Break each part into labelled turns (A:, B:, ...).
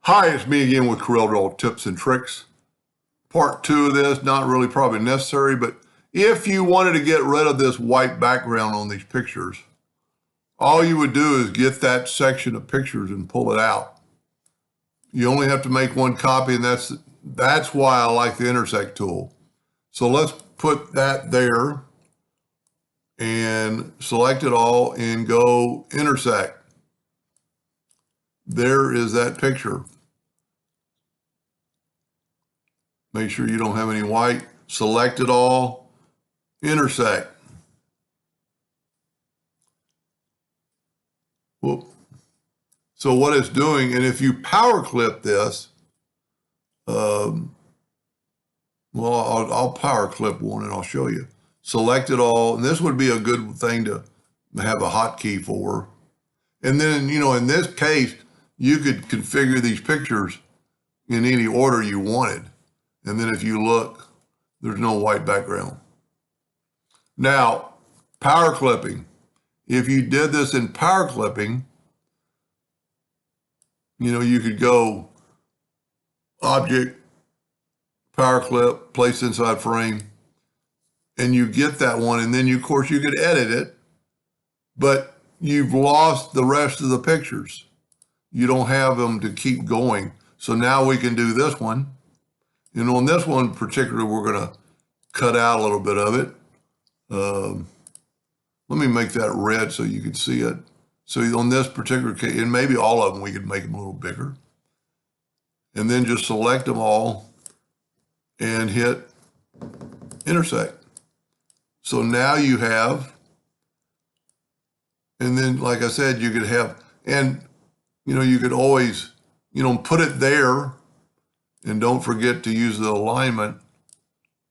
A: Hi, it's me again with CorelDraw tips and tricks. Part 2 of this, not really probably necessary, but if you wanted to get rid of this white background on these pictures, all you would do is get that section of pictures and pull it out. You only have to make one copy, and that's why I like the Intersect tool. So let's put that there and select it all and go Intersect. There is that picture. Make sure you don't have any white. Select it all, Intersect. Whoop. So what it's doing, and if you power clip this, well, I'll power clip one and I'll show you. Select it all, and this would be a good thing to have a hotkey for. And then, in this case, you could configure these pictures in any order you wanted. And then if you look, there's no white background. Now, power clipping. If you did this in power clipping, you could go object, power clip, place inside frame, and you get that one. And then, of course, you could edit it, but you've lost the rest of the pictures. You don't have them to keep going. So now we can do this one. And on this one particularly, we're going to cut out a little bit of it. Let me make that red so you can see it. So on this particular case, and maybe all of them, we could make them a little bigger. And then just select them all and hit Intersect. So now you have, and then like I said, you could have, and you could always, put it there. And don't forget to use the alignment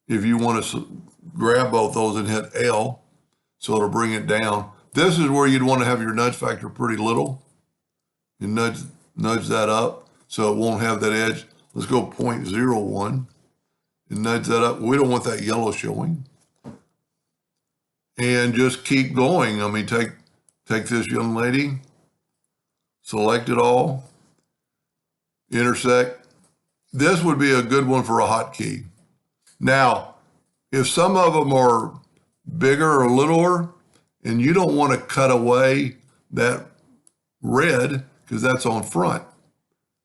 A: if you want to grab both those and hit L, so it'll bring it down. This is where you'd want to have your nudge factor pretty little and nudge that up so it won't have that edge. Let's go 0.01 and nudge that up. We don't want that yellow showing. And just keep going. I mean, take this young lady, select it all, Intersect. This would be a good one for a hotkey. Now, if some of them are bigger or littler, and you don't want to cut away that red, because that's on front,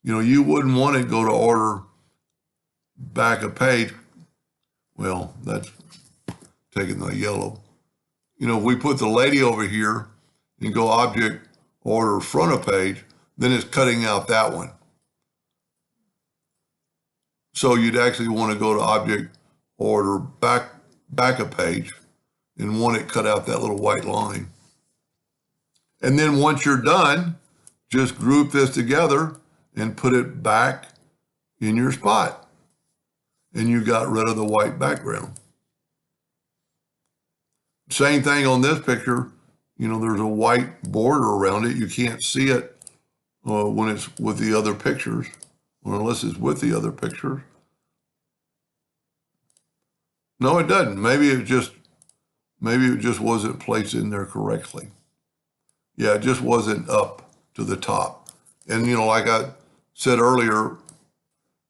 A: you wouldn't want to go to order back a page. Well, that's taking the yellow. If we put the lady over here and go object, order front of page, then it's cutting out that one. So you'd actually want to go to object, order back a page, and want it cut out that little white line. And then once you're done, just group this together and put it back in your spot. And you got rid of the white background. Same thing on this picture. There's a white border around it. You can't see it when it's with the other pictures, or unless it's with the other pictures. No, it doesn't. Maybe it just wasn't placed in there correctly. Yeah, it just wasn't up to the top. And like I said earlier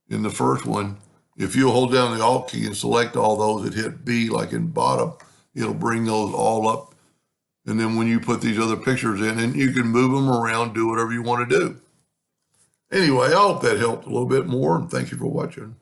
A: in the first one, if you hold down the Alt key and select all those and hit B like in bottom, it'll bring those all up. And then when you put these other pictures in, and you can move them around, do whatever you want to do. Anyway, I hope that helped a little bit more, and thank you for watching.